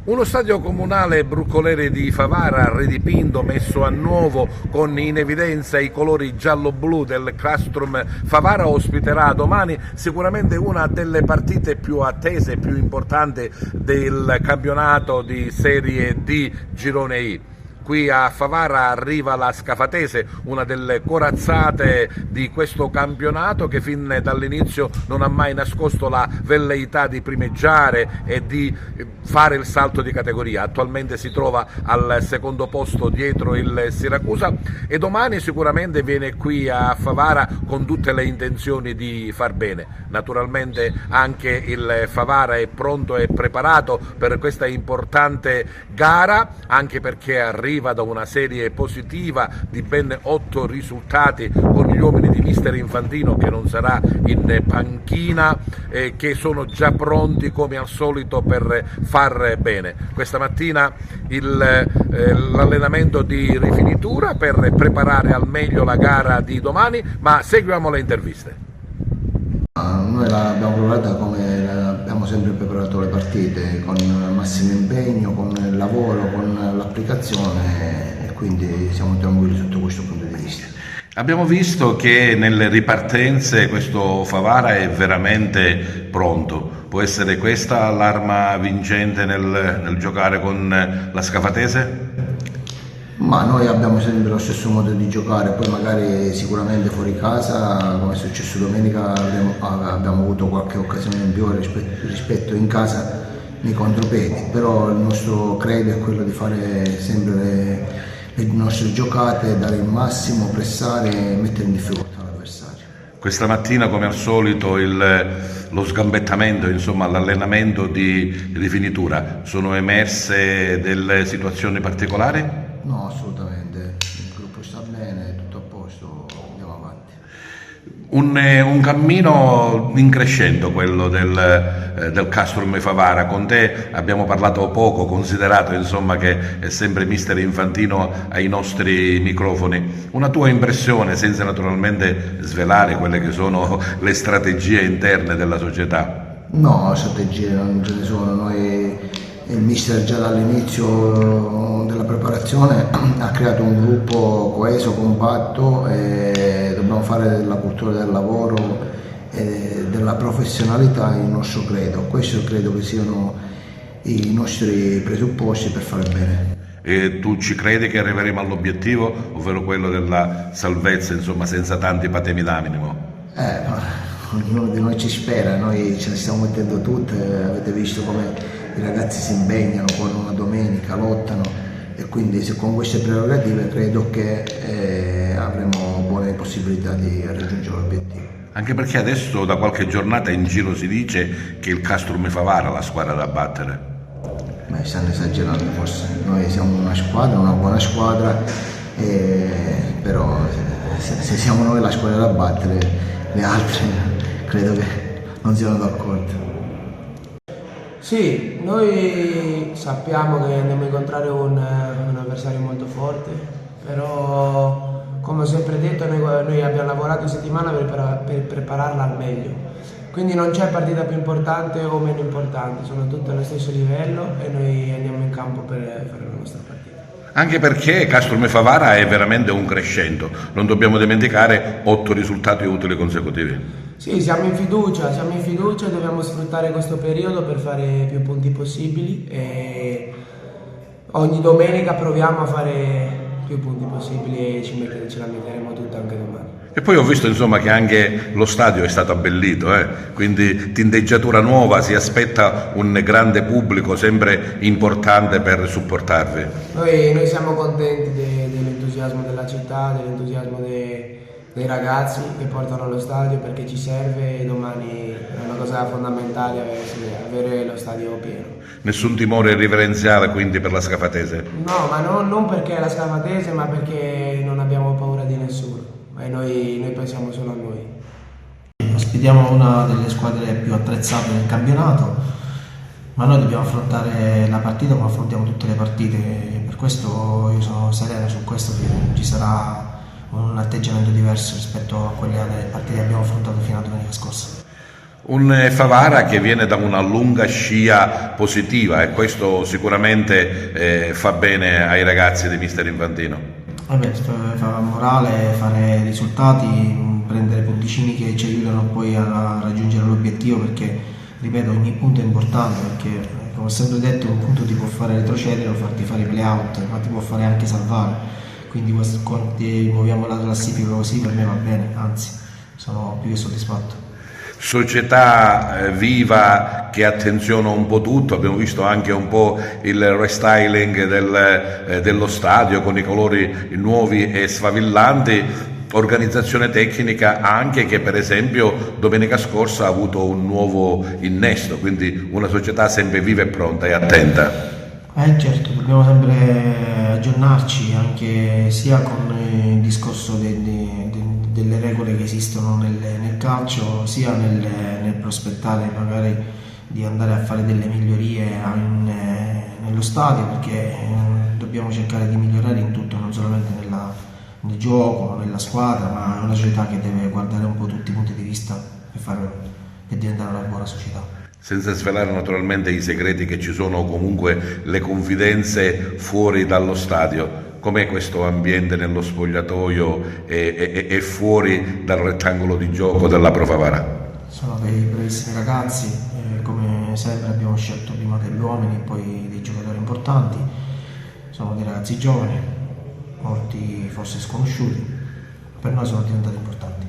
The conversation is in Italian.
Uno stadio comunale Bruncoleri di Favara, ridipinto, messo a nuovo con in evidenza i colori giallo-blu del Castrum Favara, ospiterà domani sicuramente una delle partite più attese e più importanti del campionato di Serie D Girone I. Qui a Favara arriva la Scafatese, una delle corazzate di questo campionato che fin dall'inizio non ha mai nascosto la velleità di primeggiare e di fare il salto di categoria. Attualmente si trova al secondo posto dietro il Siracusa e domani sicuramente viene qui a Favara con tutte le intenzioni di far bene. Naturalmente anche il Favara è pronto e preparato per questa importante gara, anche perché arriva da una serie positiva di ben 8 risultati con gli uomini di mister Infantino, che non sarà in panchina, che sono già pronti come al solito per far bene. Questa mattina l'allenamento di rifinitura per preparare al meglio la gara di domani, ma seguiamo le interviste. Noi l'abbiamo preparata come abbiamo sempre preparato le partite, con il massimo impegno, con il lavoro, con l'applicazione, e quindi siamo tranquilli sotto questo punto di vista. Abbiamo visto che nelle ripartenze questo Favara è veramente pronto. Può essere questa l'arma vincente nel giocare con la Scafatese? Ma noi abbiamo sempre lo stesso modo di giocare, poi magari sicuramente fuori casa, come è successo domenica, abbiamo avuto qualche occasione in più rispetto in casa nei contropedi, però il nostro credo è quello di fare sempre le nostre giocate, dare il massimo, pressare e mettere in difficoltà l'avversario. Questa mattina, come al solito, lo sgambettamento, insomma l'allenamento di rifinitura, sono emerse delle situazioni particolari? No, assolutamente, il gruppo sta bene, tutto a posto, andiamo avanti. Un cammino in crescendo quello del Castrum Favara. Con te abbiamo parlato poco, considerato insomma che è sempre mister Infantino ai nostri microfoni. Una tua impressione, senza naturalmente svelare quelle che sono le strategie interne della società? No, strategie non ce ne sono, il mister già dall'inizio della preparazione ha creato un gruppo coeso, compatto, e dobbiamo fare della cultura del lavoro e della professionalità il nostro credo. Questo credo che siano i nostri presupposti per fare bene. E tu ci credi che arriveremo all'obiettivo, ovvero quello della salvezza, insomma, senza tanti patemi d'animo? Ognuno di noi ci spera, noi ce ne stiamo mettendo tutte, avete visto come i ragazzi si impegnano, con una domenica, lottano, e quindi con queste prerogative credo che avremo buone possibilità di raggiungere l'obiettivo. Anche perché adesso da qualche giornata in giro si dice che il Castrum Favara è la squadra da battere. Beh, stanno esagerando forse, noi siamo una squadra, una buona squadra, però se siamo noi la squadra da battere, le altre credo che non siano d'accordo. Sì, noi sappiamo che andiamo a incontrare un avversario molto forte, però come ho sempre detto noi abbiamo lavorato in settimana per prepararla al meglio, quindi non c'è partita più importante o meno importante, sono tutte allo stesso livello e noi andiamo in campo per fare la nostra partita. Anche perché Castrum Favara è veramente un crescendo, non dobbiamo dimenticare 8 risultati utili consecutivi. Sì, siamo in fiducia, dobbiamo sfruttare questo periodo per fare più punti possibili e ogni domenica proviamo a fare più punti possibili e ce la metteremo tutta anche domani. E poi ho visto insomma che anche lo stadio è stato abbellito, quindi tinteggiatura nuova, si aspetta un grande pubblico sempre importante per supportarvi. Noi siamo contenti dell'entusiasmo della città, dell'entusiasmo dei ragazzi che portano allo stadio, perché ci serve e domani è una cosa fondamentale avere lo stadio pieno. Nessun timore riverenziale quindi per la Scafatese? No, ma non perché è la Scafatese, ma perché non abbiamo paura di nessuno e noi pensiamo solo a noi. Ospitiamo una delle squadre più attrezzate del campionato, ma noi dobbiamo affrontare la partita come affrontiamo tutte le partite, per questo io sono sereno su questo, che ci sarà un atteggiamento diverso rispetto a quelle partite che abbiamo affrontato fino a domenica scorsa. Un Favara che viene da una lunga scia positiva e questo sicuramente fa bene ai ragazzi di mister Infantino. Vabbè, fa morale, fare risultati, prendere punticini che ci aiutano poi a raggiungere l'obiettivo, perché ripeto, ogni punto è importante, perché come ho sempre detto un punto ti può fare retrocedere o farti fare play-out, ma ti può fare anche salvare, quindi muoviamo la classifica così per me va bene, anzi sono più che soddisfatto. Società viva che attenziona un po' tutto, abbiamo visto anche un po' il restyling dello stadio con i colori nuovi e sfavillanti, organizzazione tecnica anche che per esempio domenica scorsa ha avuto un nuovo innesto, quindi una società sempre viva e pronta e attenta. Certo, dobbiamo sempre aggiornarci anche sia con il discorso delle regole che esistono nel calcio, sia nel prospettare magari di andare a fare delle migliorie nello stadio, perché dobbiamo cercare di migliorare in tutto, non solamente nel gioco, nella squadra, ma è una società che deve guardare un po' tutti i punti di vista per diventare una buona società. Senza svelare naturalmente i segreti che ci sono, comunque le confidenze fuori dallo stadio. Com'è questo ambiente nello spogliatoio e fuori dal rettangolo di gioco della Pro Favara? Sono dei bravissimi ragazzi, come sempre abbiamo scelto prima degli uomini e poi dei giocatori importanti. Sono dei ragazzi giovani, molti forse sconosciuti, per noi sono diventati importanti.